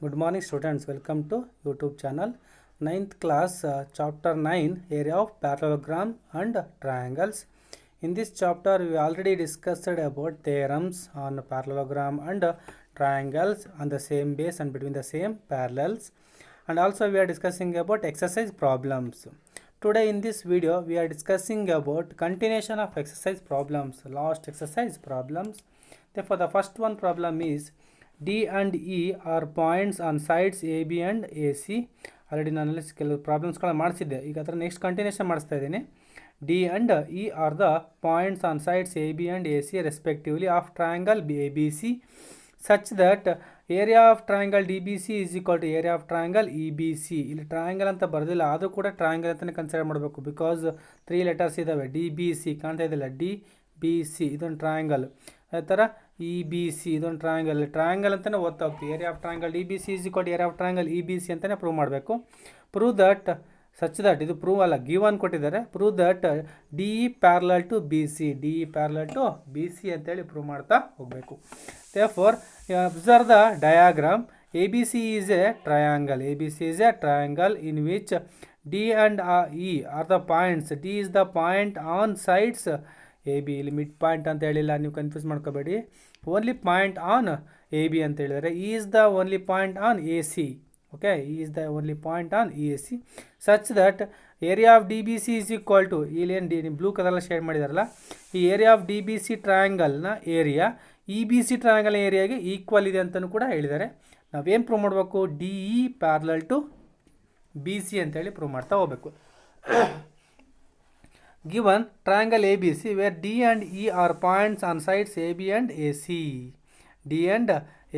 Good morning students, welcome to YouTube channel. 9th class chapter 9 area of parallelogram and triangles. In this chapter we already discussed about theorems on parallelogram and triangles on the same base and between the same parallels, and also we are discussing about exercise problems. Today in this video we are discussing about continuation of exercise problems, last exercise problems. Therefore the first one problem is D and E are points on sides A B and AC. Already ನಾನು ಕೆಲವು ಪ್ರಾಬ್ಲಮ್ಸ್ಗಳನ್ನ ಮಾಡಿಸಿದ್ದೆ. ಈಗ ಅದರ next continuation ಮಾಡಿಸ್ತಾ ಇದ್ದೀನಿ. D and E are the points on sides AB and AC respectively of triangle ABC such that area of triangle DBC is equal to area of triangle EBC. ಇಲ್ಲಿ triangle ಅಂತ ಬರೋದಿಲ್ಲ, ಆದರೂ ಕೂಡ triangle ಅಂತಲೇ consider ಮಾಡಬೇಕು. Because 3 letters ಇದ್ದಾವೆ. DBC ಕಾಣ್ತಾ ಇದೆಯಲ್ಲ, DBC ಇದೊಂದು ಟ್ರಯಾಂಗಲ್. ಅದೇ ಥರ EBC ಇದೊಂದು ಟ್ರಯಾಂಗಲ್ ಅಂತಲೇ ಓದ್ತಾ ಹೋಗ್ತೀವಿ. Area of triangle DBC is equal area of triangle EBC ಅಂತಲೇ ಪ್ರೂವ್ ಮಾಡಬೇಕು. ಪ್ರೂವ್ ದಟ್ ಸಚ್ ದಟ್, ಇದು ಪ್ರೂವ್ ಅಲ್ಲ, ಗಿವನ್ ಕೊಟ್ಟಿದ್ದಾರೆ. Prove that DE parallel to BC, DE parallel to BC ಅಂತೇಳಿ ಪ್ರೂವ್ ಮಾಡ್ತಾ ಹೋಗಬೇಕು. therefore observe the diagram. ABC is a triangle. ABC is a triangle in which D and E are the points. D is the point on sides AB. ಇಲ್ಲಿ mid point ಅಂತ ಹೇಳಿಲ್ಲ, ನೀವು confuse ಮಾಡ್ಕೋಬೇಡಿ. Only point on AB ಅಂತ ಹೇಳಿದರೆ. E is the only point on AC. Okay, E is the only point on EAC such that area of DBC is equal to, ಇಲ್ಲಿ ಏನು blue colour shade ಮಾಡಿದಾರಲ್ಲ, ಈ area of DBC ಟ್ರಯಾಂಗಲ್ನ area EBC triangle ಏರಿಯಾಗೆ equal ಇದೆ ಅಂತಲೂ ಕೂಡ ಹೇಳಿದ್ದಾರೆ. ನಾವೇನು ಪ್ರೂವ್ ಮಾಡಬೇಕು? DE ಪ್ಯಾರಲಲ್ ಟು BC ಅಂತೇಳಿ ಪ್ರೂವ್ ಮಾಡ್ತಾ ಹೋಗಬೇಕು. Given triangle ABC where D and E are points on sides AB and AC. D and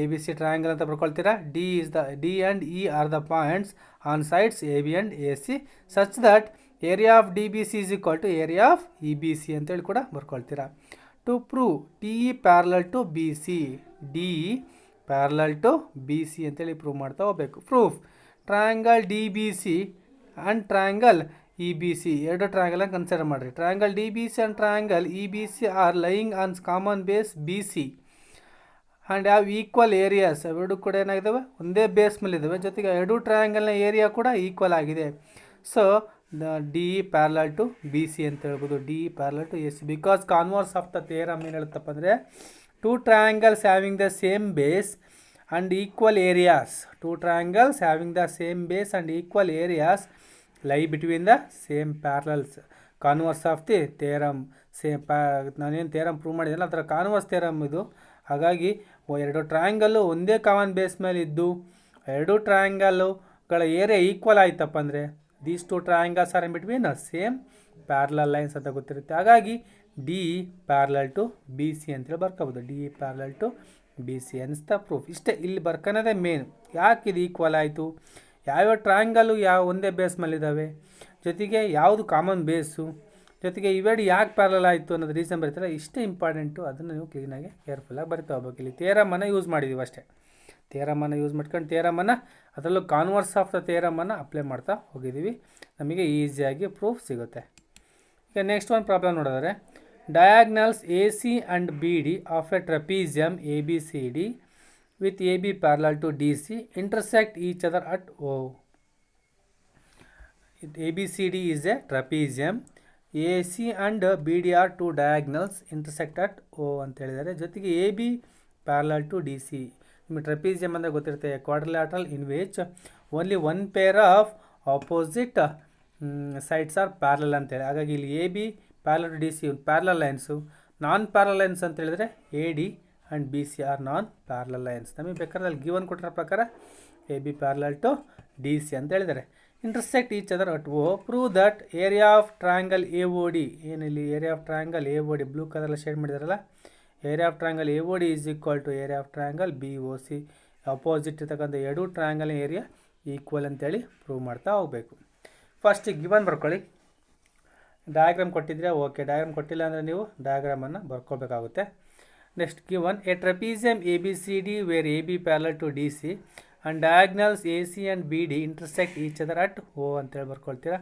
ABC triangle ಅಂತ ಬರ್ಕೊಳ್ತೀರಾ. D and E are the points on sides AB and AC such that area of DBC is equal to area of EBC ಅಂತೇಳಿ ಕೂಡ ಬರ್ಕೊಳ್ತೀರಾ. To prove DE parallel to BC, DE parallel to BC ಅಂತೇಳಿ prove ಮಾಡ್ತಾ ಹೋಗಬೇಕು. Proof triangle DBC and triangle EBC ಎರಡು triangle consider ಮಾಡಿರಿ. Triangle DBC and triangle EBC are lying on common base BC and ಯಾವ equal areas. ಅವೆರಡು ಕೂಡ ಏನಾಗಿದ್ದಾವೆ? ಒಂದೇ ಬೇಸ್ ಮೇಲೆ ಇದ್ದಾವೆ. ಜೊತೆಗೆ ಎರಡು ಟ್ರಯಾಂಗಲ್ನ ಏರಿಯಾ ಕೂಡ ಈಕ್ವಲ್ ಆಗಿದೆ. So DE parallel to BC ಅಂತ ಹೇಳ್ಬೋದು. DE parallel to AC because converse of the theorem ಏನು ಹೇಳುತ್ತಪ್ಪ ಅಂದರೆ, two triangles having the same base and equal areas. Two triangles having the same base and equal areas lie between the same parallels. Converse of the theorem ನಾನೇನು theorem prove ಮಾಡಿದ್ದಲ್ಲ ಅದರ converse theorem ಇದು. ಹಾಗಾಗಿ ಎರಡು triangle ಒಂದೇ common base ಮೇಲೆ ಇದ್ದು ಎರಡು ಟ್ರಯಾಂಗಲ್ಲುಗಳ ಏರಿಯಾ ಈಕ್ವಲ್ ಆಯ್ತಪ್ಪ ಅಂದರೆ these two triangles R in between same parallel lines ಅಂತ ಗೊತ್ತಿರುತ್ತೆ. ಹಾಗಾಗಿ DE ಪ್ಯಾರಲಲ್ ಟು BC ಅಂತೇಳಿ ಬರ್ಕೋಬೋದು. DE ಪ್ಯಾರಲಲ್ ಟು BC ಅನಿಸ್ತಾ ಪ್ರೂಫ್. ಇಷ್ಟೇ, ಇಲ್ಲಿ ಬರ್ಕೊಳೋದೇ ಮೇನ್. ಯಾಕೆ ಇದು ಈಕ್ವಲ್ ಆಯಿತು, ಯಾವ್ಯಾವ ಟ್ರಯಾಂಗಲ್ಲು ಯಾವ ಒಂದೇ ಬೇಸ್ ಮೇಲಿದ್ದಾವೆ, ಜೊತೆಗೆ ಯಾವುದು ಕಾಮನ್ ಬೇಸು, ಜೊತೆಗೆ ಇವೆರಡು ಯಾಕೆ ಪ್ಯಾರಲಲ್ ಆಯಿತು ಅನ್ನೋದು ರೀಸನ್ ಬರೀತಾರೆ. ಇಷ್ಟೇ ಇಂಪಾರ್ಟೆಂಟು. ಅದನ್ನು ನೀವು ಕ್ಲೀನಾಗಿ ಕೇರ್ಫುಲ್ಲಾಗಿ ಬರಿತಾ ಹೋಗ್ಬೇಕು. ಇಲ್ಲಿ ಥಿಯರಮನ್ನು ಯೂಸ್ ಮಾಡಿದ್ದೀವಿ ಅಷ್ಟೇ. ಥಿಯರಮನ್ನು ಯೂಸ್ ಮಾಡ್ಕೊಂಡು ಥಿಯರಮನ್ನು ಅದರಲ್ಲೂ ಕಾನ್ವರ್ಸ್ ಆಫ್ ದ ಥಿಯರಮನ್ನು ಅಪ್ಲೈ ಮಾಡ್ತಾ ಹೋಗಿದ್ದೀವಿ. ನಮಗೆ ಈಸಿಯಾಗಿ ಪ್ರೂಫ್ ಸಿಗುತ್ತೆ. ಈಗ ನೆಕ್ಸ್ಟ್ ಒಂದು ಪ್ರಾಬ್ಲಮ್ ನೋಡಿದರೆ, diagonals AC and BD of a trapezium ABCD with AB parallel to DC intersect each other at O. ABCD is a trapezium. AC and BD are two diagonals intersect at O ಅಂತ ಹೇಳಿದ್ದಾರೆ. ಜೊತೆಗೆ AB parallel to DC. ನಿಮಗೆ trapezium ಅಂದರೆ ಗೊತ್ತಿರುತ್ತೆ, quadrilateral in which only one pair of opposite sides are parallel ಅಂತೇಳಿ. ಹಾಗಾಗಿ ಇಲ್ಲಿ AB parallel to DC parallel lines. Non parallel lines ಅಂತ ಹೇಳಿದರೆ AD and BC are non parallel lines. ನಮಗೆ ಬೇಕಾದ್ರೆ ಅಲ್ಲಿ ಗಿವನ್ ಕೊಟ್ಟಿರೋ ಪ್ರಕಾರ AB ಪ್ಯಾರಲಲ್ ಟು DC ಅಂತ ಹೇಳಿದ್ದಾರೆ. Intersect each other at O. Prove that area of triangle AOD, ಏನಿಲ್ಲಿ area of triangle AOD blue colour shade ಮಾಡಿದಾರಲ್ಲ, area of triangle AOD is equal to area of triangle BOC. Opposite ಇರ್ತಕ್ಕಂಥ ಎರಡು triangle area equal ಅಂತೇಳಿ prove ಮಾಡ್ತಾ ಹೋಗಬೇಕು. First given ಬರ್ಕೊಳ್ಳಿ. Diagram ಕೊಟ್ಟಿದ್ರೆ okay, diagram ಕೊಟ್ಟಿಲ್ಲ ಅಂದರೆ ನೀವು ಡಯಾಗ್ರಾಮನ್ನು ಬರ್ಕೋಬೇಕಾಗುತ್ತೆ. Next, given a trapezium ABCD where AB parallel to DC and diagonals AC and BD intersect each other at O ಅಂತೇಳಿ ಬರ್ಕೊಳ್ತೀರಾ.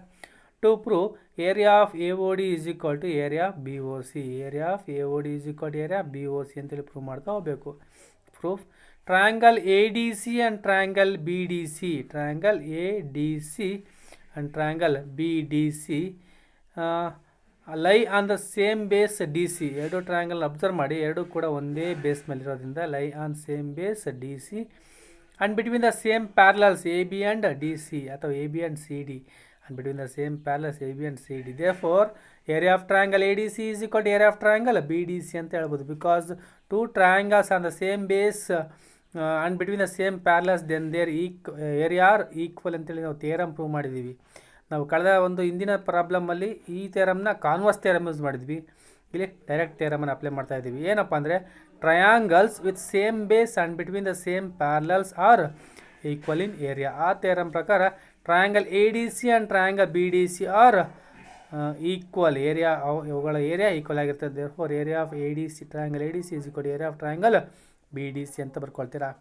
To prove area of AOD is equal to area of BOC. Area of AOD is equal to area of BOC ಅಂತೇಳಿ prove ಮಾಡ್ತಾ ಹೋಗಬೇಕು. Proof triangle ADC and triangle BDC, triangle ADC and triangle BDC lie on the same base D C. ಎರಡು triangle observe ಮಾಡಿ, ಎರಡು ಕೂಡ ಒಂದೇ base ಮೇಲಿರೋದ್ರಿಂದ lie on same base D C and between the same parallels A B and D C ಅಥವಾ A B and C D and between the same parallels A B and C D. Therefore area of triangle A D C is equal to area of triangle B D C ಅಂತ ಹೇಳ್ಬೋದು. Because two triangles on the same base and between the same parallels then their area are equal ಅಂತೇಳಿ ನಾವು theorem prove ಮಾಡಿದ್ದೀವಿ. ನಾವು ಕಳೆದ ಒಂದು ಹಿಂದಿನ ಪ್ರಾಬ್ಲಮಲ್ಲಿ ಈ ಥಿಯರಮ್ನ ಕಾನ್ವರ್ಸ್ ಥಿಯರಮ್ ಯೂಸ್ ಮಾಡಿದ್ವಿ. ಇಲ್ಲಿ ಡೈರೆಕ್ಟ್ ಥಿಯರಮನ್ನು ಅಪ್ಲೈ ಮಾಡ್ತಾ ಇದ್ದೀವಿ. ಏನಪ್ಪ ಅಂದರೆ triangles with same base and between the same parallels are equal in area. ಆ ಥಿಯರಮ್ ಪ್ರಕಾರ triangle A D C and triangle B D C are equal area, ಇವುಗಳ area equal ಆಗಿರ್ತದೆ. Therefore area of A D C triangle A D C is equal area of triangle B D C ಅಂತ ಬರ್ಕೊಳ್ತೀರಾ.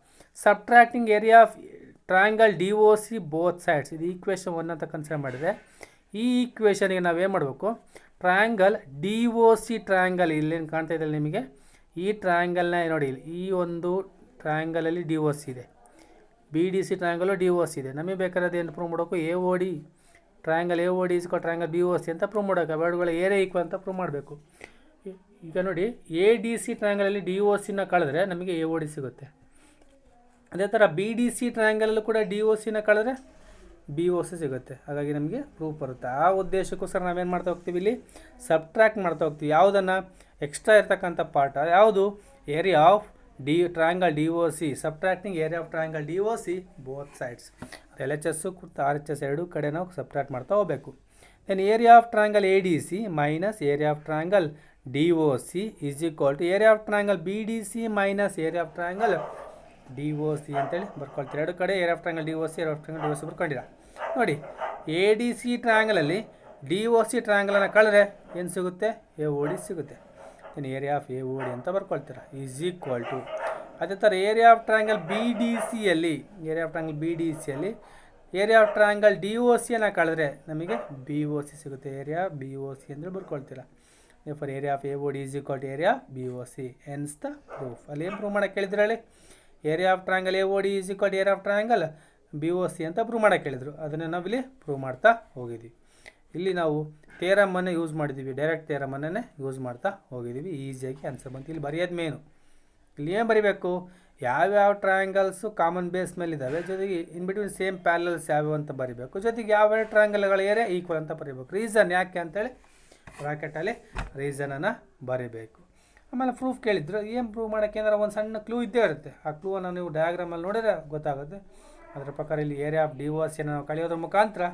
Subtracting area of triangle D O C both sides, ಇದು equation 1 ಅಂತ consider ಮಾಡಿದರೆ ಈ ಈಕ್ವೇಷನ್ಗೆ ನಾವೇನು ಮಾಡಬೇಕು, triangle D O C triangle ಇಲ್ಲೇನು ಕಾಣ್ತಾ ಇದೆ ನಿಮಗೆ, ಈ ಟ್ರಯಾಂಗಲ್ನ ನೋಡಿ, ಈ ಒಂದು ಟ್ರಯಾಂಗಲಲ್ಲಿ ಡಿ ಒ ಸಿ ಇದೆ, B D C triangle D O C ಇದೆ. ನಮಗೆ ಬೇಕಾದ್ರೆ ಏನು ಪ್ರೂವ್ ಮಾಡಬೇಕು, A O D triangle A O D ಇಸ್ಕೋ ಟ್ರಯಾಂಗಲ್ ಬಿ ಒ ಸಿ ಅಂತ ಪ್ರೂವ್ ಮಾಡೋಕೆ, ಅವೆರಡುಗಳ ಏರಿಯಾ ಈಕ್ವಲ್ ಅಂತ ಪ್ರೂವ್ ಮಾಡಬೇಕು. ಈಗ ನೋಡಿ, ಎ ಡಿ ಸಿ ಟ್ರಯಾಂಗಲಲ್ಲಿ ಡಿ ಒ ಸಿನ ಕಳೆದ್ರೆ ನಮಗೆ ಎ ಒ ಡಿ ಸಿಗುತ್ತೆ. ಅದೇ ಥರ ಬಿ ಡಿ ಸಿ ಟ್ರಯಾಂಗಲಲ್ಲೂ ಕೂಡ ಡಿ ಒ ಸಿನ ಕಳೆದ್ರೆ ಬಿ ಒ ಸಿ ಸಿಗುತ್ತೆ. ಹಾಗಾಗಿ ನಮಗೆ ಪ್ರೂಫ್ ಬರುತ್ತೆ. ಆ ಉದ್ದೇಶಕ್ಕೋಸ್ಕರ ನಾವೇನು ಮಾಡ್ತಾ ಹೋಗ್ತೀವಿ, ಇಲ್ಲಿ ಸಬ್ಟ್ರಾಕ್ಟ್ ಮಾಡ್ತಾ ಹೋಗ್ತೀವಿ. ಯಾವುದನ್ನು ಎಕ್ಸ್ಟ್ರಾ ಇರ್ತಕ್ಕಂಥ ಪಾರ್ಟ್ ಯಾವುದು, area of triangle D O C, subtracting area of triangle D O C both sides. L H S R H S ಎರಡೂ ಕಡೆ ನಾವು ಸಬ್ಟ್ರಾಕ್ಟ್ ಮಾಡ್ತಾ ಹೋಗಬೇಕು. Then area of triangle A D C minus area of triangle D O C is equal to area of triangle B D C minus area of triangle D O C ಅಂತೇಳಿ ಬರ್ಕೊಳ್ತೀರಿ. ಎರಡು ಕಡೆ area of triangle D O C, area of triangle D O C ಬರ್ಕೊಂಡಿರ. ನೋಡಿ, A D C ಟ್ರಯಾಂಗಲಲ್ಲಿ D O C ಟ್ರಯಾಂಗಲನ್ನು ಕಳೆದ್ರೆ ಏನು ಸಿಗುತ್ತೆ, ಎ ಒ ಡಿ ಸಿಗುತ್ತೆ. Then area of A O D ಅಂತ ಬರ್ಕೊಳ್ತೀರ ಈಸ್ ಈಕ್ವಲ್ ಟು. ಅದೇ ಥರ area of triangle B D ಸಿಯಲ್ಲಿ, area of triangle B D ಸಿಯಲ್ಲಿ area of triangle D O ಸಿಯನ್ನು ಕಳೆದ್ರೆ ನಮಗೆ ಬಿ ಒ ಸಿ ಸಿಗುತ್ತೆ. ಏರಿಯಾ ಬಿ ಒ ಸಿ ಅಂದರೆ ಬರ್ಕೊಳ್ತೀರ. For area of A O D is equal to area B O C. Hence the proof. ಅಲ್ಲಿ ಏನು prove ಮಾಡೋಕ್ಕೆ ಹೇಳಿದ್ರು ಹೇಳಿ, area of triangle A O D is equal to area of triangle B O C ಅಂತ prove ಮಾಡೋಕ್ಕೆ ಹೇಳಿದ್ರು. ಅದನ್ನು ನಾವಿಲ್ಲಿ ಪ್ರೂವ್ ಮಾಡ್ತಾ ಹೋಗಿದ್ದೀವಿ. ಇಲ್ಲಿ ನಾವು ಥಿಯರಮನ್ನು ಯೂಸ್ ಮಾಡಿದ್ದೀವಿ, ಡೈರೆಕ್ಟ್ ಥಿಯರಮನ್ನೇ ಯೂಸ್ ಮಾಡ್ತಾ ಹೋಗಿದ್ದೀವಿ. ಈಸಿಯಾಗಿ ಆನ್ಸರ್ ಬಂತು. ಇಲ್ಲಿ ಬರೆಯೋದು ಮೇನು, ಇಲ್ಲಿ ಏನು ಬರೀಬೇಕು, ಯಾವ್ಯಾವ ಟ್ರಯಾಂಗಲ್ಸು ಕಾಮನ್ ಬೇಸ್ ಮೇಲೆ ಇದ್ದಾವೆ, ಜೊತೆಗೆ ಇನ್ ಬಿಟ್ವೀನ್ ಸೇಮ್ ಪ್ಯಾರಲಲ್ಸ್ ಯಾವ್ಯಾವ ಅಂತ ಬರೀಬೇಕು, ಜೊತೆಗೆ ಯಾವ ಟ್ರಯಾಂಗಲ್ಗಳ ಏರಿಯಾ ಈಕ್ವಲ್ ಅಂತ ಬರೀಬೇಕು. ರೀಸನ್ ಯಾಕೆ ಅಂತೇಳಿ ಬ್ರಾಕೆಟಲ್ಲಿ ರೀಸನನ್ನು ಬರೀಬೇಕು. ಆಮೇಲೆ ಪ್ರೂಫ್ ಕೇಳಿದ್ರು, ಏನು ಪ್ರೂವ್ ಮಾಡೋಕ್ಕೆ ಏನಾರ ಒಂದು ಸಣ್ಣ ಕ್ಲೂ ಇದ್ದೇ ಇರುತ್ತೆ. ಆ ಕ್ಲೂವನ್ನು ನೀವು ಡಯಾಗ್ರಾಮಲ್ಲಿ ನೋಡಿದ್ರೆ ಗೊತ್ತಾಗುತ್ತೆ. ಅದರ ಪ್ರಕಾರ ಇಲ್ಲಿ ಏರಿಯಾ ಆಫ್ ಡಿ ಒ ಸಿಯನ್ನು ನಾವು ಕಳೆಯೋದ್ರ ಮುಖಾಂತರ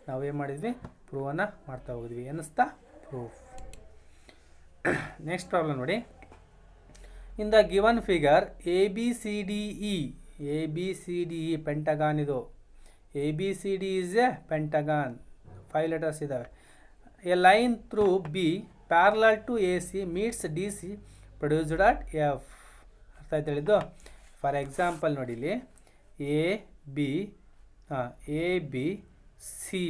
ನಾವು ಏನು ಮಾಡಿದ್ವಿ, ಪ್ರೂವನ್ನು ಮಾಡ್ತಾ ಹೋಗಿದ್ವಿ. ಎನ್ನಿಸ್ತಾ ಪ್ರೂಫ್. ನೆಕ್ಸ್ಟ್ ಪ್ರಾಬ್ಲಮ್ ನೋಡಿ. In the given figure A B C D E pentagon ಇದು. A B C D is a pentagon. 5 letters ಇದ್ದಾವೆ. A line through B parallel to A C meets D C produced at F. ಅರ್ಥ ಆಯ್ತು ಹೇಳಿದ್ದು. For example ನೋಡಿ, ಇಲ್ಲಿ A B C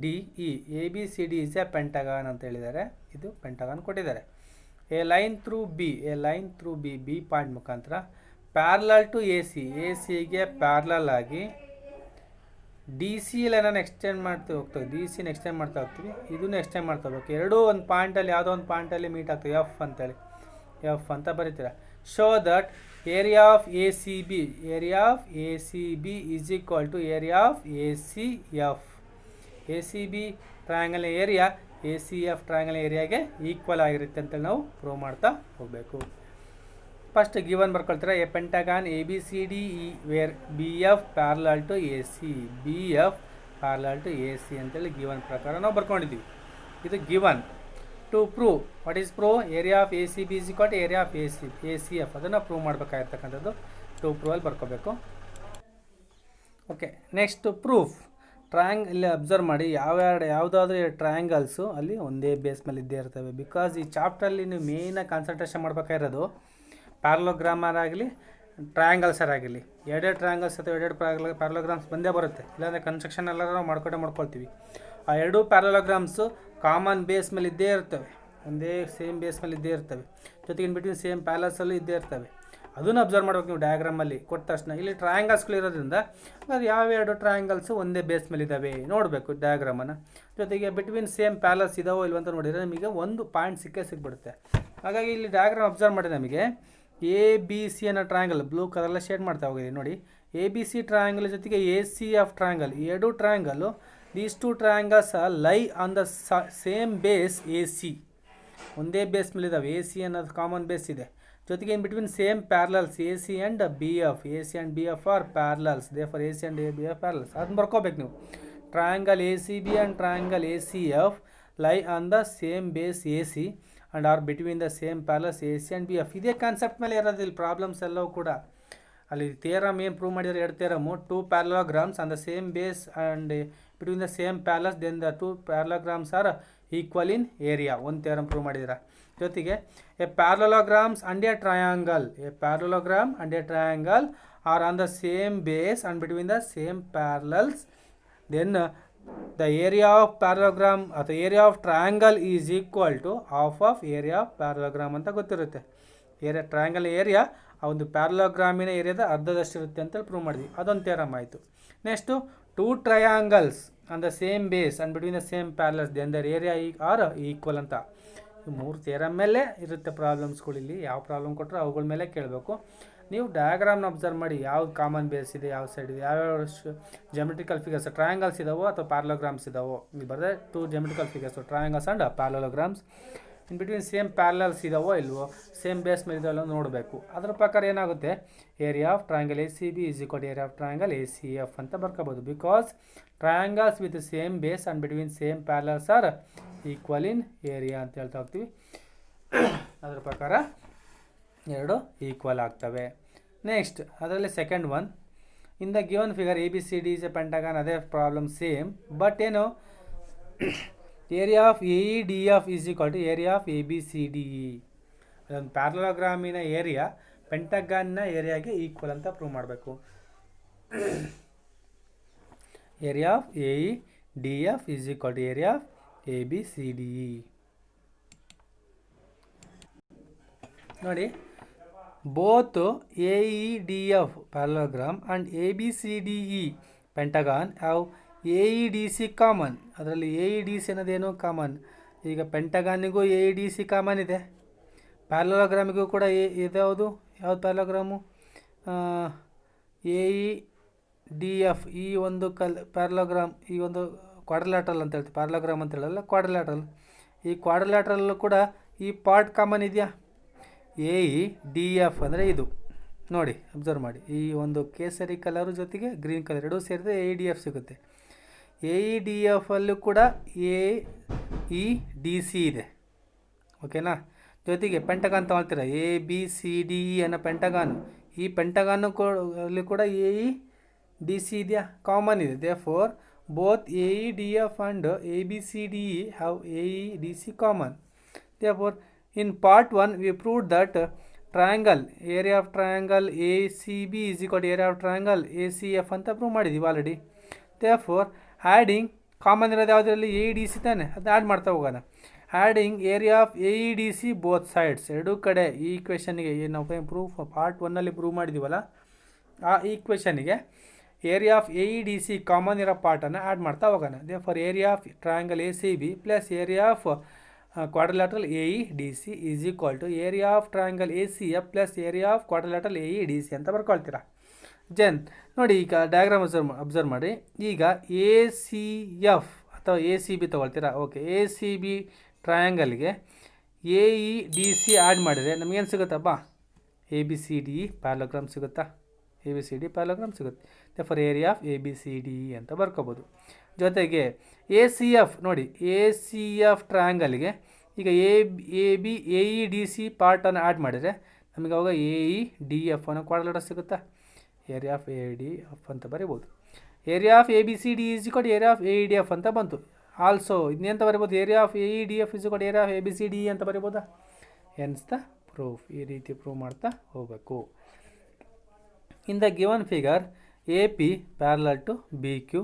D E, A B C D is a pentagon ಅಂತ ಹೇಳಿದ್ದಾರೆ. ಇದು pentagon ಕೊಟ್ಟಿದ್ದಾರೆ. A line through B B point ಮುಖಾಂತರ ಪ್ಯಾರಲಲ್ ಟು ಎ ಸಿಗೆ ಪ್ಯಾರಲಲ್ ಆಗಿ ಡಿ ಸಿ ಲೈನನ್ನು ಎಕ್ಸ್ಟೆಂಡ್ ಮಾಡ್ತಾ ಹೋಗ್ತೀವಿ. ಡಿ ಸಿನ ಎಕ್ಸ್ಟೆಂಡ್ ಮಾಡ್ತಾ ಹೋಗ್ತೀವಿ, ಇದನ್ನು ಎಕ್ಸ್ಟೆಂಡ್ ಮಾಡ್ತಾ ಹೋಗ್ಬೇಕು. ಎರಡೂ ಒಂದು ಪಾಯಿಂಟಲ್ಲಿ, ಯಾವುದೋ ಒಂದು ಪಾಯಿಂಟಲ್ಲಿ ಮೀಟ್ ಆಗ್ತವೆ. ಎಫ್ ಅಂತೇಳಿ ಎಫ್ ಅಂತ ಬರೀತೀರ. Show that area of A C B is equal to area of A C F. A C B triangle area A C F triangle ಏರಿಯಾಗೆ ಈಕ್ವಲ್ ಆಗಿರುತ್ತೆ ಅಂತೇಳಿ ನಾವು ಪ್ರೂವ್ ಮಾಡ್ತಾ ಹೋಗಬೇಕು. ಫಸ್ಟ್ ಗಿವನ್ ಬರ್ಕೊಳ್ತಾರೆ, a pentagon A B C D E where B F parallel to A C, B F parallel to A C ಅಂತೇಳಿ given ಪ್ರಕಾರ ನಾವು ಬರ್ಕೊಂಡಿದ್ದೀವಿ. ಇದು given. To prove, what is prove, area of A C B is equal to area of A C F. ಅದನ್ನು prove ಮಾಡಬೇಕಾಗಿರ್ತಕ್ಕಂಥದ್ದು to ಪ್ರೂವಲ್ಲಿ ಬರ್ಕೋಬೇಕು. Okay, next proof. ಇಲ್ಲಿ ಅಬ್ಸರ್ವ್ ಮಾಡಿ, ಯಾವುದಾದ್ರೂ ಟ್ರಯಾಂಗಲ್ಸು ಅಲ್ಲಿ ಒಂದೇ ಬೇಸ್ ಮೇಲೆ ಇದ್ದೇ ಇರ್ತವೆ. ಬಿಕಾಸ್ ಈ ಚಾಪ್ಟ್ರಲ್ಲಿ ನೀವು ಮೇಯ್ನಾಗಿ ಕಾನ್ಸಂಟ್ರೇಷನ್ ಮಾಡಬೇಕಾಗಿರೋದು ಪ್ಯಾರಲೋಗ್ರಾಮರ್ ಆಗಲಿ ಟ್ರಯಾಂಗಲ್ಸರ್ ಆಗಿರಲಿ, ಎರಡೆರಡು ಟ್ರಯಾಂಗಲ್ಸ್ ಅಥವಾ ಎರಡೆರಡು ಪ್ಯಾರಲೋಗ್ರಾಮ್ಸ್ ಬಂದೇ ಬರುತ್ತೆ. ಇಲ್ಲಾಂದರೆ ಕನ್ಸ್ಟ್ರಕ್ಷನ್ ಎಲ್ಲ ನಾವು ಮಾಡ್ಕೊಳ್ತೀವಿ. ಆ ಎರಡೂ ಪ್ಯಾರಲೋಗ್ರಾಮ್ಸು ಕಾಮನ್ ಬೇಸ್ ಮೇಲೆ ಇದ್ದೇ ಇರ್ತವೆ, ಒಂದೇ ಸೇಮ್ ಬೇಸ್ ಮೇಲೆ ಇದ್ದೇ ಇರ್ತವೆ. ಜೊತೆಗೆ ಇನ್ ಬಿಟ್ವೀನ್ ಸೇಮ್ ಪ್ಯಾರಲಲ್ಸಲ್ಲೂ ಇದ್ದೇ ಇರ್ತವೆ. ಅದನ್ನು ಅಬ್ಸರ್ವ್ ಮಾಡ್ಬೇಕು ನೀವು ಡಯಾಗ್ರಾಮಲ್ಲಿ ಕೊಟ್ಟ ತಕ್ಷಣ. ಇಲ್ಲಿ ಟ್ರಯಾಂಗಲ್ಸ್ಗಳು ಇರೋದ್ರಿಂದ ಅದು ಯಾವೆರಡು ಟ್ರಯಾಂಗಲ್ಸು ಒಂದೇ ಬೇಸ್ ಮೇಲೆ ಇದ್ದಾವೆ ನೋಡಬೇಕು ಡಯಾಗ್ರಾಮನ್ನು. ಜೊತೆಗೆ ಬಿಟ್ವೀನ್ ಸೇಮ್ ಪ್ಯಾಲಸ್ ಇದಾವೋ ಇಲ್ವ ಅಂತ ನೋಡಿದರೆ ನಮಗೆ ಒಂದು ಪಾಯಿಂಟ್ ಸಿಕ್ಬಿಡುತ್ತೆ. ಹಾಗಾಗಿ ಇಲ್ಲಿ ಡಯಾಗ್ರಾಮ್ ಅಬ್ಸರ್ವ್ ಮಾಡಿ ನಮಗೆ ಎ ಬಿ ಸಿ ಅನ್ನೋ ಟ್ರಯಾಂಗಲ್ ಬ್ಲೂ ಕಲರ್ಲ್ಲ ಶೇಡ್ ಮಾಡ್ತಾ ಹೋಗಿದೆ ನೋಡಿ. ಎ ಬಿ ಸಿ ಟ್ರಯಾಂಗಲ್ ಜೊತೆಗೆ ಎ ಸಿ ಎಫ್ ಟ್ರಯಾಂಗಲ್, ಎರಡು triangle, these two triangles lie on the same base A C, ಒಂದೇ ಬೇಸ್ ಮೇಲೆ ಇದಾವೆ. ಎ ಸಿ ಅನ್ನೋದು ಕಾಮನ್ ಬೇಸ್ ಇದೆ. ಜೊತೆಗೆ in between same parallels A C and B F, A C and B F are parallels, therefore A C and B F parallels. ಅದನ್ನ ಬರ್ಕೋಬೇಕು ನೀವು. Triangle A C B and triangle A C F lie on the same base A C and are between the same parallels A C and B F. ಇದೇ concept ಮೇಲೆ ಇರೋದು ಇಲ್ಲಿ problems ಎಲ್ಲವೂ ಕೂಡ. ಅಲ್ಲಿ ಥಿಯರಮ್ ಏನು ಪ್ರೂವ್ ಮಾಡಿದರೆ ಎರಡು theorem, two parallelograms on the same base and between the same parallels then the two parallelograms are equal in area, ಒಂದು ಥಿಯರಮ್ ಪ್ರೂವ್ ಮಾಡಿದ್ದೀರಾ. ಜೊತೆಗೆ a parallelograms and a triangle, a parallelogram and a triangle are on the same base and between the same parallels then the area of parallelogram ಅಥವಾ area of triangle is equal to half of area of parallelogram ಅಂತ ಗೊತ್ತಿರುತ್ತೆ. Triangle area ಆ ಒಂದು ಪ್ಯಾರಲೋಗ್ರಾಮಿನ ಏರಿಯಾದ ಅರ್ಧದಷ್ಟಿರುತ್ತೆ ಅಂತೇಳಿ prove ಮಾಡಿದ್ವಿ. ಅದೊಂದು theorem ಆಯಿತು. Next two triangles on the same base and between the same parallels then their area are equal ಅಂತ. ಮೂರು ಥಿಯರಮ್ ಮೇಲೆ ಇರುತ್ತೆ ಪ್ರಾಬ್ಲಮ್ಸ್ಗಳು. ಇಲ್ಲಿ ಯಾವ ಪ್ರಾಬ್ಲಮ್ ಕೊಟ್ಟರೆ ಅವುಗಳ ಮೇಲೆ ಕೇಳಬೇಕು. ನೀವು ಡಯಾಗ್ರಾಮ್ನ ಅಬ್ಸರ್ವ್ ಮಾಡಿ ಯಾವ್ದು ಕಾಮನ್ ಬೇಸ್ ಇದೆ, ಯಾವ ಸೈಡ್ ಇದೆ, ಯಾವ್ಯಾವ ಜೆಮೆಟ್ರಿಕಲ್ ಫಿಗರ್ಸ್ ಟ್ರಯಾಂಗಲ್ಸ್ ಇದಾವೋ ಅಥವಾ ಪ್ಯಾರಲೋಗ್ರಾಮ್ಸ್ ಇದಾವೋ. ಇಲ್ಲಿ ಬರದೆ two geometrical figures triangles and parallelograms. In between same parallels ಇದಾವೋ ಇಲ್ವೋ, ಸೇಮ್ ಬೇಸ್ ಮೇಲೆ ಇದಾವೋ ನೋಡಬೇಕು. ಅದರ ಪ್ರಕಾರ ಏನಾಗುತ್ತೆ, area of triangle A C B is equal to area of triangle A C F ಅಂತ ಬರ್ಕೋಬೋದು. Because triangles with same base and between same parallels are equal in area ಅಂತ ಹೇಳ್ತಾ ಹೋಗ್ತೀವಿ. ಅದರ ಪ್ರಕಾರ ಎರಡು ಈಕ್ವಲ್ ಆಗ್ತವೆ. ನೆಕ್ಸ್ಟ್ ಅದರಲ್ಲಿ second one, in the given figure A B C D is a pentagon. ಅದೇ ಪ್ರಾಬ್ಲಮ್ ಸೇಮ್, ಬಟ್ ಏನು area of A E D F is equal to area of A B C D E. ಅದೊಂದು ಪ್ಯಾರಲೋಗ್ರಾಮಿನ area ಪೆಂಟಗಾನ್ನ ಏರಿಯಾಗೆ equal ಅಂತ prove ಮಾಡಬೇಕು. Area of A E D F is equal to area of A B C D E. ನೋಡಿ, both A E D F parallelogram and A B C D E pentagon have A E D C common. ಅದರಲ್ಲಿ A E D C ಅನ್ನೋದೇನು common. ಈಗ ಪೆಂಟಗಾನಿಗೂ A E D C common ಇದೆ, ಪ್ಯಾರಲೋಗ್ರಾಮಿಗೂ ಕೂಡ ಇದ್ಯಾವುದು, ಯಾವ್ದು parallelogram, A E D F. ಈ ಒಂದು ಪ್ಯಾರಲೋಗ್ರಾಮ್, ಈ ಒಂದು ಕ್ವಾಡ್ರಿಲ್ಯಾಟ್ರಲ್ ಅಂತ ಹೇಳ್ತೀವಿ, ಪ್ಯಾರಲೋಗ್ರಾಮ್ ಅಂತ ಹೇಳಲ್ಲ, ಕ್ವಾಡ್ರಿಲ್ಯಾಟ್ರಲ್. ಈ ಕ್ವಾಡ್ರಿಲ್ಯಾಟ್ರಲ್ಲೂ ಕೂಡ ಈ ಪಾರ್ಟ್ ಕಾಮನ್ ಇದೆಯಾ. ಎ ಇ ಡಿ ಎಫ್ ಅಂದರೆ ಇದು ನೋಡಿ, ಅಬ್ಸರ್ವ್ ಮಾಡಿ. ಈ ಒಂದು ಕೇಸರಿ ಕಲರು ಜೊತೆಗೆ ಗ್ರೀನ್ ಕಲರ್ ಎರಡೂ ಸೇರಿದ್ರೆ ಎ ಇ ಡಿ ಎಫ್ ಸಿಗುತ್ತೆ. ಎ ಇ ಡಿ ಎಫಲ್ಲೂ ಕೂಡ ಎ ಇ ಡಿ ಸಿ ಇದೆ, ಓಕೆನಾ. ಜೊತೆಗೆ ಪೆಂಟಗಾನ್ ತೊಗೊಳ್ತೀರ, A B C D E ಅನ್ನೋ ಪೆಂಟಗಾನು. ಈ ಪೆಂಟಗಾನು ಅಲ್ಲಿ ಕೂಡ ಎ ಇ ಡಿ ಸಿ ಇದೆಯಾ, ಕಾಮನ್ ಇದೆ. Therefore both A E D F and A B C D E have A E D C common. Therefore in part 1 we proved that triangle area of triangle ACB is equal to area of triangle ACF ಅಂತ prove ಮಾಡಿದ್ದೀವಿ already. therefore adding common ಇರೋದು ಯಾವುದರಲ್ಲಿ A E D C ತಾನೆ, ಅದನ್ನ add ಮಾಡ್ತಾ ಹೋಗೋಣ. Adding area of A E D C both sides, ಎರಡೂ ಕಡೆ ಈ ಈಕ್ವೇಷನ್ಗೆ ಏನು ನಾವು ಪ್ರೂಫ್ ಪಾರ್ಟ್ 1ನಲ್ಲಿ ಪ್ರೂವ್ ಮಾಡಿದ್ದೀವಲ್ಲ ಆ ಈಕ್ವೇಷನ್ಗೆ area of A E D C common ಇರೋ ಪಾರ್ಟನ್ನು ಆ್ಯಡ್ ಮಾಡ್ತಾ ಹೋಗೋಣ. therefore area of triangle A C B plus area of quadrilateral AEDC is equal to area of triangle ACF plus area of quadrilateral AEDC ಅಂತ ಬರ್ಕೊಳ್ತೀರಾ. Zen ನೋಡಿ, ಈಗ diagram observe ಮಾಡಿ. ಈಗ A C F ಅಥವಾ A C B ತೊಗೊಳ್ತೀರಾ. Okay, A C B ಟ್ರಯಾಂಗಲ್ಗೆ A E D C add ಮಾಡಿದರೆ ನಮಗೇನು ಸಿಗುತ್ತಪ್ಪ, A B C D parallelogram ಸಿಗುತ್ತಾ, A B C D parallelogram ಸಿಗುತ್ತೆ. For area of A B C D ಅಂತ ಬರ್ಕೋಬೋದು. ಜೊತೆಗೆ ಎ ಸಿ ಎಫ್ ನೋಡಿ, ಎ ಸಿ ಎಫ್ ಟ್ರಯಾಂಗಲ್ಗೆ ಈಗ A B A E D C ಪಾರ್ಟನ್ನು ಆ್ಯಡ್ ಮಾಡಿದರೆ ನಮಗೆ ಅವಾಗ ಎ ಇ ಡಿ ಎಫ್ ಅನ್ನೋ ಕ್ವಾಡ್ರಿಲೇಟರ್ ಸಿಗುತ್ತಾ, area of A D F ಅಂತ ಬರಿಬೋದು. Area of A B C D is equal to area of A E D F ಅಂತ ಬಂತು. ಆಲ್ಸೋ ಇದನ್ನೆಂತ ಬರಿಬೋದು, area of A E D F is equal to area of A B C D ಅಂತ ಬರಿಬೋದಾ. Hence the proof. ಈ ರೀತಿ prove ಮಾಡ್ತಾ ಹೋಗಬೇಕು. In the given figure A P parallel to B Q,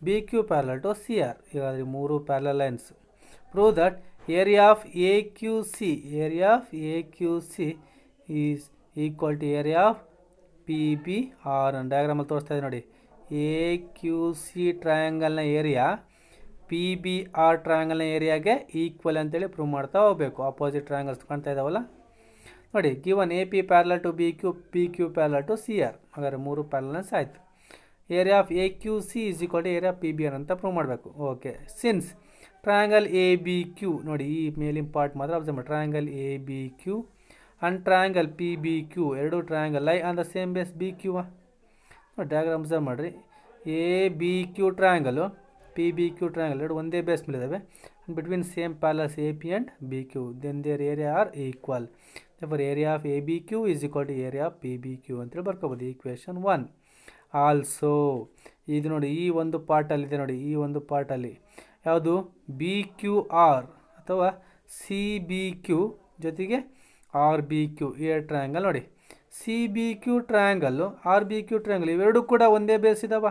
B Q parallel to C R. ಈಗ ಮೂರು parallel lines. Prove that area of A Q C, area of A Q C is equal to area of P B R. ಡಯಾಗ್ರಾಮಲ್ಲಿ ತೋರಿಸ್ತಾ ಇದೆ ನೋಡಿ. A Q C ಟ್ರಯಾಂಗಲ್ನ area P B R ಟ್ರಯಾಂಗಲ್ನ ಏರಿಯಾಗೆ equal ಅಂತೇಳಿ ಪ್ರೂವ್ ಮಾಡ್ತಾ ಹೋಗಬೇಕು. ಆಪೋಸಿಟ್ ಟ್ರಯಾಂಗಲ್ಸ್ ಕಾಣ್ತಾ ಇದ್ದಾವಲ್ಲ ನೋಡಿ. Given A P parallel to B Q, P Q parallel to C R. ಹಾಗಾದ್ರೆ 3 ಪ್ಯಾರಲಲ್ಸ್ ಆಯಿತು. Area of A Q C is equal to area P B R ಅಂತ ಪ್ರೂವ್ ಮಾಡಬೇಕು. Okay, since triangle A B Q ನೋಡಿ, ಈ ಮೇಲಿನ part ಮಾತ್ರ observe ಮಾಡಿ. Triangle A B Q and triangle P B Q, ಎರಡು triangle lie on the same base B Q. ನೋಡಿ diagram observe ಮಾಡಿರಿ. A B Q triangle, P B Q triangle ಎರಡು ಒಂದೇ ಬೇಸ್ ಮೇಲಿದ್ದಾವೆ. Between same parallels A P and B Q, then their area are equal. For area of A B Q is equal to area of P B Q ಅಂತೇಳಿ ಬರ್ಕೋಬೋದು. Equation 1. Also ಇದು ನೋಡಿ, ಈ ಒಂದು ಪಾರ್ಟಲ್ಲಿದೆ ನೋಡಿ, ಈ ಒಂದು ಪಾರ್ಟಲ್ಲಿ ಯಾವುದು ಬಿ ಕ್ಯೂ ಆರ್ ಅಥವಾ ಸಿ ಬಿ ಕ್ಯೂ ಜೊತೆಗೆ ಆರ್ ಬಿ ಕ್ಯೂ, ಈ ಟ್ರಯಾಂಗಲ್ ನೋಡಿ. C B Q triangle, R B Q triangle ಇವೆರಡು ಕೂಡ ಒಂದೇ ಬೇಸ್ ಇದಾವ,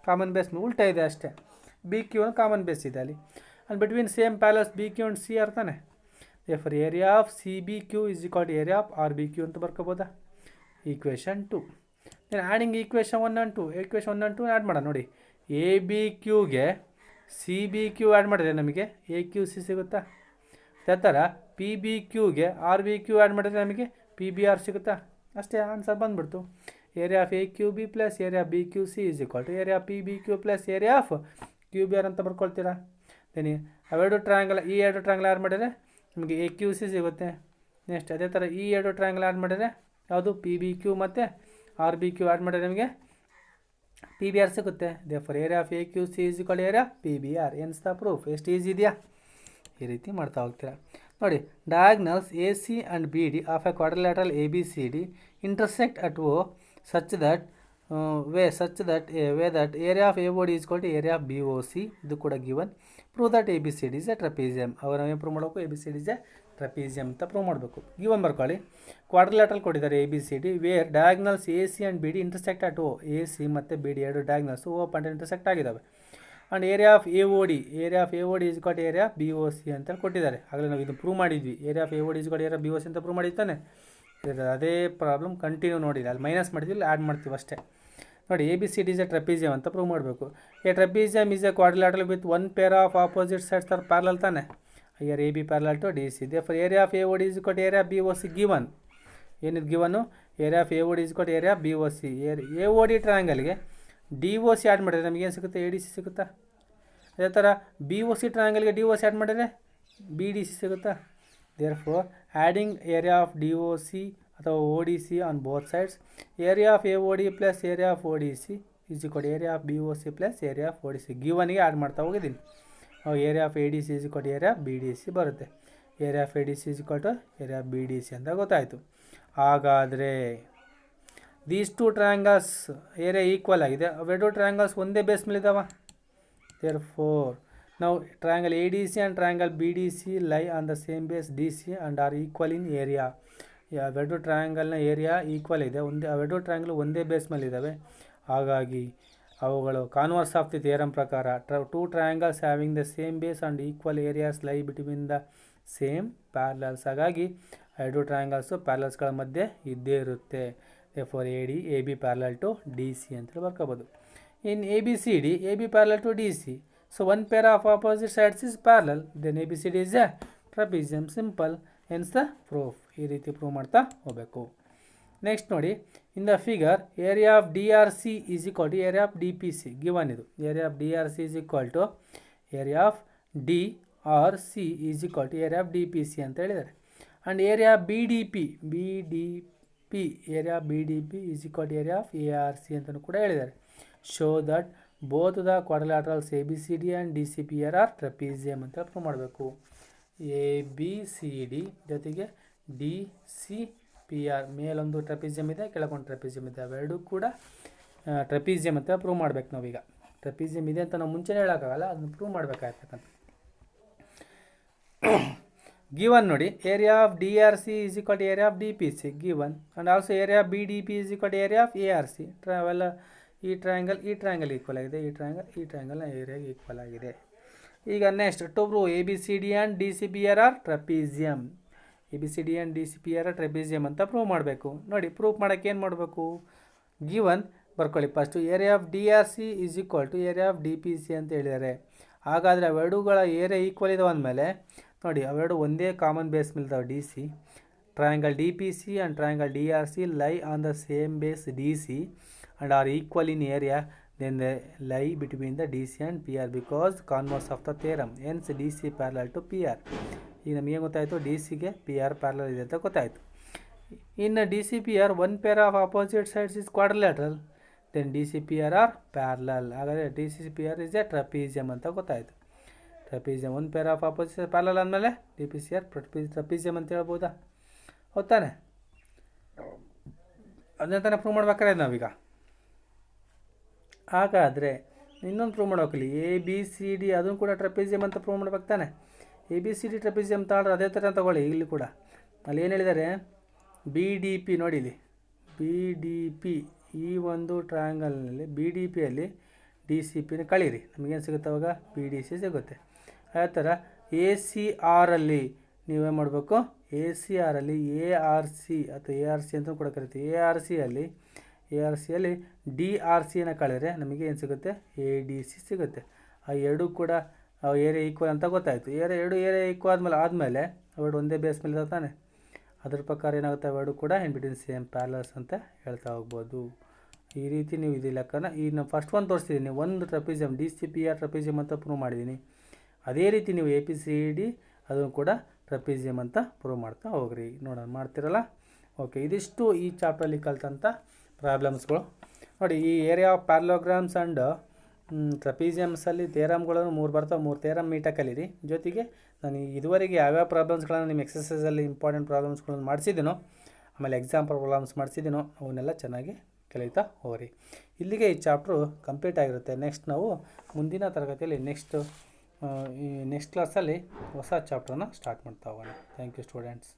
ಕಾಮನ್ ಬೇಸ್ ಉಲ್ಟಾ ಇದೆ ಅಷ್ಟೇ. ಬಿ ಕ್ಯೂ ಕಾಮನ್ ಬೇಸ್ ಇದೆ ಅಲ್ಲಿ. And between same parallels B Q and C R ತಾನೆ. For area of C B Q is equal to area of R B Q ಅಂತ ಬರ್ಕೋಬೋದಾ. Equation 2. Then adding equation 1 and 2. Equation 1 and 2 add ಮಾಡೋಣ ನೋಡಿ. A B ಕ್ಯೂಗೆ C B Q add ಮಾಡಿದ್ರೆ ನಮಗೆ A Q C ಸಿಗುತ್ತಾ. ಅದೇ ಥರ ಪಿ ಬಿ ಕ್ಯೂಗೆ ಆರ್ ಬಿ ಕ್ಯೂ ಆ್ಯಡ್ ಮಾಡಿದ್ರೆ ನಮಗೆ ಪಿ ಬಿ ಆರ್ ಸಿಗುತ್ತಾ. ಅಷ್ಟೇ, ಆನ್ಸರ್ ಬಂದುಬಿಡ್ತು. Area of A Q B plus area B Q C is equal to area P B Q plus area of Q B R ಅಂತ ಬರ್ಕೊಳ್ತೀರಾ. Then ಅವೆರಡು triangle, ಈ ಎರಡು ಟ್ರಯಾಂಗಲ್ ಆ್ಯಡ್ ಮಾಡಿದರೆ ನಮಗೆ ಎ ಕ್ಯೂ ಸಿ ಸಿಗುತ್ತೆ. Next ಅದೇ ಥರ ಈ ಎರಡು ಟ್ರಯಾಂಗಲ್ ಆ್ಯಡ್ ಮಾಡಿದರೆ ಯಾವುದು ಪಿ ಬಿ ಕ್ಯೂ ಮತ್ತು ಆರ್ ಬಿ ಕ್ಯೂ ಆ್ಯಡ್ ಮಾಡಿದರೆ ನಮಗೆ ಪಿ ಬಿ ಆರ್ ಸಿಗುತ್ತೆ. Therefore area of A Q C is equal area P B R. Ends the proof. ಎಷ್ಟು ಈಸಿ ಇದೆಯಾ. ಈ ರೀತಿ ಮಾಡ್ತಾ ಹೋಗ್ತೀರಾ ನೋಡಿ. Diagonals A C and B D of a quadrilateral A B C D intersect at O such that that area of AOD is equal to area of BOC. ಇದು ಕೂಡ given. Prove that A B C D is a trapezium. ಅವರ ಏನು prove ಮಾಡಬೇಕು, A B C D is a trapezium ಅಂತ prove ಮಾಡಬೇಕು. Given ಬರ್ಕೊಳ್ಳಿ. Quadrilateral ಕೊಟ್ಟಿದ್ದಾರೆ A B C D, where diagonals A C and B D intersect at O. A C ಮತ್ತು B D ಎರಡು diagonals O point intersect ಆಗಿದ್ದಾವೆ. And area of A O D is equal to area B O C ಅಂತ ಕೊಟ್ಟಿದ್ದಾರೆ. ಆಗಲೇ ನಾವು ಇದು prove ಮಾಡಿದ್ವಿ. Area of A O D is equal to area B O C ಅಂತ prove ಮಾಡಿದ್ದಾನೆ. ಅದೇ ಪ್ರಾಬ್ಲಮ್ ಕಂಟಿನ್ಯೂ ನೋಡಿಲ್ಲ, ಅಲ್ಲಿ ಮೈನಸ್ ಮಾಡಿದ್ವಿ, ಇಲ್ಲಿ ಆ್ಯಡ್ ಮಾಡ್ತೀವಿ ಅಷ್ಟೇ. ನೋಡಿ, A B C D is a trapezium ಅಂತ ಪ್ರೂವ್ ಮಾಡಬೇಕು. A trapezium is a quadrilateral with one pair of opposite sides are parallel ತಾನೆ. Here A B parallel to D C. Therefore area of A O D is equal to area B O C given. ಏನಿದು given, area of A O D is equal to area B O C. A O D ಟ್ರಯಾಂಗಲ್ಗೆ D O C add ಮಾಡಿದರೆ ನಮಗೆ ಏನು ಸಿಗುತ್ತೆ, A D C ಸಿಗುತ್ತಾ. ಅದೇ ಥರ B O C ಟ್ರಯಾಂಗಲ್ಗೆ ಡಿ ಒ ಸಿ ಆ್ಯಡ್ ಮಾಡಿದರೆ ಬಿ ಡಿ ಸಿ ಸಿಗುತ್ತಾ. Therefore adding area of D O C ಅಥವಾ O D C on both sides, area of A O D plus area of O D C is equal area of B O C plus area of O D C. ಗಿವನ್ಗೆ add ಮಾಡ್ತಾ ಹೋಗಿದ್ದೀನಿ. Area of A D C is equal area B D C ಬರುತ್ತೆ. Area of A D C is equal to area B D C ಅಂತ ಗೊತ್ತಾಯಿತು. ಹಾಗಾದರೆ these two triangles area equal ಆಗಿದೆ. ಅವೆರಡು triangles ಒಂದೇ ಬೇಸ್ ಮೇಲೆ ಇದ್ದಾವೆ. ದೇರ್ಫೋರ್ ನಾವು triangle A D C and triangle B D C lie on the same base D C and are equal in area. ಅವೆರಡು ಟ್ರಯಾಂಗಲ್ನ ಏರಿಯಾ ಈಕ್ವಲ್ ಇದೆ, ಅವೆರಡು ಟ್ರಯಾಂಗಲ್ ಒಂದೇ ಬೇಸ್ ಮೇಲೆ ಇದ್ದಾವೆ. ಹಾಗಾಗಿ ಅವುಗಳು ಕಾನ್ವರ್ಸ್ ಆಫ್ ದಿ ಥಿಯರಮ್ ಪ್ರಕಾರ two triangles having the same base and equal areas lie between the same parallels. ಹಾಗಾಗಿ ಎರಡು ಟ್ರಯಾಂಗಲ್ಸು ಪ್ಯಾರಲಲ್ಸ್ಗಳ ಮಧ್ಯೆ ಇದ್ದೇ ಇರುತ್ತೆ. For A B parallel to D C ಅಂತೇಳಿ ಬರ್ಕೋಬೋದು. In A B C D A B parallel to D C, so one pair of opposite sides is parallel, then A B C D is a trapezium. Simple. Hence the proof. ಈ ರೀತಿ prove ಮಾಡ್ತಾ ಹೋಗಬೇಕು. Next ನೋಡಿ, in the figure area of D R C is equal to area of D P C given. ಇದು area of D R C is equal to area of D R C is equal to area of D P C ಅಂತ ಹೇಳಿದ್ದಾರೆ. And area B D P area B D P is equal to area of A R C ಅಂತಲೂ ಕೂಡ ಹೇಳಿದ್ದಾರೆ. Show that both the quadrilaterals A B C D and D C P R trapezium ಅಂತ prove ಮಾಡಬೇಕು. A B C D ಜೊತೆಗೆ D C P R, ಮೇಲೊಂದು trapezium ಇದೆ, ಕೆಳಗೊಂದು ಟ್ರಪೀಸಿಯಮ್ ಇದೆ, ಅವೆರಡೂ ಕೂಡ ಟ್ರಪೀಸಿಯಮ್ ಅಂತ ಪ್ರೂವ್ ಮಾಡ್ಬೇಕು. ನಾವೀಗ ಟ್ರಪೀಸಿಯಮ್ ಇದೆ ಅಂತ ನಾವು ಮುಂಚೆನೇ ಹೇಳೋಕ್ಕಾಗಲ್ಲ, ಅದನ್ನು ಪ್ರೂವ್ ಮಾಡಬೇಕಾಗ್ತಕ್ಕಂಥ. ಗಿವನ್ ನೋಡಿ, area of D R C is equal to area of D P C given. And also area B D P is equal to area of A R C. ಅವೆಲ್ಲ ಈ ಟ್ರಯಾಂಗಲ್ ಈಕ್ವಲ್ ಆಗಿದೆ, ಈ ಟ್ರಯಾಂಗಲ್ನ ಏರಿಯಾಗೆ equal ಆಗಿದೆ. ಈಗ next to prove A B C D and D C P R trapezium. A B C D and D C P R trapezium ಅಂತ prove ಮಾಡಬೇಕು. ನೋಡಿ ಪ್ರೂವ್ ಮಾಡೋಕ್ಕೆ ಏನು ಮಾಡಬೇಕು, ಗಿವನ್ ಬರ್ಕೊಳ್ಳಿ first area of D R C is equal to area of D P C ಅಂತ ಹೇಳಿದ್ದಾರೆ. ಹಾಗಾದರೆ ಅವೆರಡುಗಳ ಏರಿಯಾ ಈಕ್ವಲ್ ಇದಾವೆ ಅಂದಮೇಲೆ ನೋಡಿ ಅವೆರಡು ಒಂದೇ ಕಾಮನ್ ಬೇಸ್ ಮೇಲಿದ್ದಾವೆ D C. Triangle D P C and triangle D R C lie on the same base D C and are equal in area, then they lie between the DC and PR because converse of the theorem, hence DC parallel to PR. ಈಗ ನಮಗೆ ಗೊತ್ತಾಯಿತು D ಸಿಗೆ P R parallel ಇದೆ ಅಂತ ಗೊತ್ತಾಯಿತು. ಇನ್ನು D C P R one pair of opposite sides is quadrilateral, then D C P R parallel. ಹಾಗಾದರೆ D C P R is a trapezium ಅಂತ ಗೊತ್ತಾಯಿತು. Trapezium one pair of opposite parallel ಅಂದಮೇಲೆ D P C R trapezium ಅಂತ ಹೇಳ್ಬೋದಾ, ಹೌದಾನೆ? ಅದನ್ನ ತಾನೇ prove ಮಾಡ್ಬೇಕಾದ್ರೆ ನಾವೀಗ. ಹಾಗಾದರೆ ಇನ್ನೊಂದು ಪ್ರೂವ್ ಮಾಡೋಕಲ್ಲಿ ಎ ಬಿ ಸಿ ಡಿ ಅದನ್ನು ಕೂಡ ಟ್ರಪೀಸಿಯಮ್ ಅಂತ ಪ್ರೂವ್ ಮಾಡ್ಬೇಕು ತಾನೆ. A B C D trapezium ತಗೊಂಡ್ರೆ ಅದೇ ಥರ ತಗೊಳ್ಳಿ. ಇಲ್ಲಿ ಕೂಡ ಅಲ್ಲಿ ಏನು ಹೇಳಿದ್ದಾರೆ, ಬಿ ಡಿ ಪಿ ನೋಡಿ, ಇಲ್ಲಿ ಬಿ ಡಿ ಪಿ ಈ ಒಂದು ಟ್ರಯಾಂಗಲ್ನಲ್ಲಿ ಬಿ ಡಿ ಪಿಯಲ್ಲಿ ಡಿ ಸಿ ಪಿನ ಕಳೀರಿ, ನಮಗೇನು ಸಿಗುತ್ತೆ ಅವಾಗ ಬಿ ಡಿ ಸಿ ಸಿಗುತ್ತೆ. ಅದೇ ಥರ ಎ ಸಿ ಆರಲ್ಲಿ ನೀವೇನು ಮಾಡಬೇಕು, ಎ ಸಿ ಆರಲ್ಲಿ ಎ ಆರ್ ಸಿ ಅಥವಾ ಎ ಆರ್ ಸಿ ಅಂತ ಕೂಡ ಕರಿತೀವಿ. ಎ ಆರ್ ಸಿಯಲ್ಲಿ ಡಿ ಆರ್ ಸಿನ ಕಳೆದರೆ ನಮಗೆ ಏನು ಸಿಗುತ್ತೆ, ಎ ಡಿ ಸಿ ಸಿಗುತ್ತೆ. ಆ ಎರಡೂ ಕೂಡ ಏರಿಯಾ ಈಕ್ವಲ್ ಅಂತ ಗೊತ್ತಾಯಿತು. ಏರಿಯಾ ಈಕ್ವಲ್ ಆದಮೇಲೆ ಅವೆರಡು ಒಂದೇ ಬೇಸ್ ಮೇಲೆ ಇದಾವೆ ತಾನೆ. ಅದ್ರ ಪ್ರಕಾರ ಏನಾಗುತ್ತೆ, ಅವೆರಡು ಕೂಡ ಇನ್ ಬಿಟ್ವೀನ್ ಸೇಮ್ ಪ್ಯಾರಲಲ್ಸ್ ಅಂತ ಹೇಳ್ತಾ ಹೋಗ್ಬೋದು. ಈ ರೀತಿ ನೀವು ಇದು ಲೆಕ್ಕನ ಈಗ ನಾವು ಫಸ್ಟ್ ಒಂದು ತೋರಿಸ್ತಿದ್ದೀನಿ, ಒಂದು ಟ್ರಪೀಸಿಯಮ್ D C P R trapezium ಅಂತ ಪ್ರೂವ್ ಮಾಡಿದ್ದೀನಿ. ಅದೇ ರೀತಿ ನೀವು ಎ ಪಿ ಸಿ ಡಿ ಅದನ್ನು ಕೂಡ ಟ್ರಪೀಸಿಯಮ್ ಅಂತ ಪ್ರೂವ್ ಮಾಡ್ತಾ ಹೋಗ್ರಿ. ನೋಡೋಣ ಮಾಡ್ತಿರಲ್ಲ. ಓಕೆ, ಇದಿಷ್ಟು ಈ ಚಾಪ್ಟ್ರಲ್ಲಿ ಕಲ್ತಂಥ ಪ್ರಾಬ್ಲಮ್ಸ್ಗಳು. ನೋಡಿ ಈ ಏರಿಯಾ ಆಫ್ ಪ್ಯಾರಲೋಗ್ರಾಮ್ಸ್ ಆ್ಯಂಡ್ ಟ್ರಪೀಸಿಯಮ್ಸಲ್ಲಿ ಥಿಯರಮ್ಗಳನ್ನು 3 ಬರ್ತಾವೆ. 3 ಥಿಯರಮ್ ನೀಟಾಗಿ ಕಲೀರಿ. ಜೊತೆಗೆ ನಾನು ಇದುವರೆಗೆ ಯಾವ್ಯಾವ ಪ್ರಾಬ್ಲಮ್ಸ್ಗಳನ್ನು ನಿಮ್ಮ ಎಕ್ಸಸೈಸಲ್ಲಿ ಇಂಪಾರ್ಟೆಂಟ್ ಪ್ರಾಬ್ಲಮ್ಸ್ಗಳನ್ನು ಮಾಡಿಸಿದ್ದೀನೋ, ಆಮೇಲೆ ಎಕ್ಸಾಂಪಲ್ ಪ್ರಾಬ್ಲಮ್ಸ್ ಮಾಡಿಸಿದ್ದೀನೋ ಅವನ್ನೆಲ್ಲ ಚೆನ್ನಾಗಿ ಕಲಿತಾ ಹೋಗ್ರಿ. ಇಲ್ಲಿಗೆ ಈ ಚಾಪ್ಟ್ರು ಕಂಪ್ಲೀಟ್ ಆಗಿರುತ್ತೆ. ನೆಕ್ಸ್ಟ್ ನಾವು ಮುಂದಿನ ತರಗತಿಯಲ್ಲಿ ನೆಕ್ಸ್ಟ್ ಕ್ಲಾಸಲ್ಲಿ ಹೊಸ ಚಾಪ್ಟ್ರನ್ನ ಸ್ಟಾರ್ಟ್ ಮಾಡ್ತಾ ಹೋಗೋಣ. Thank you students.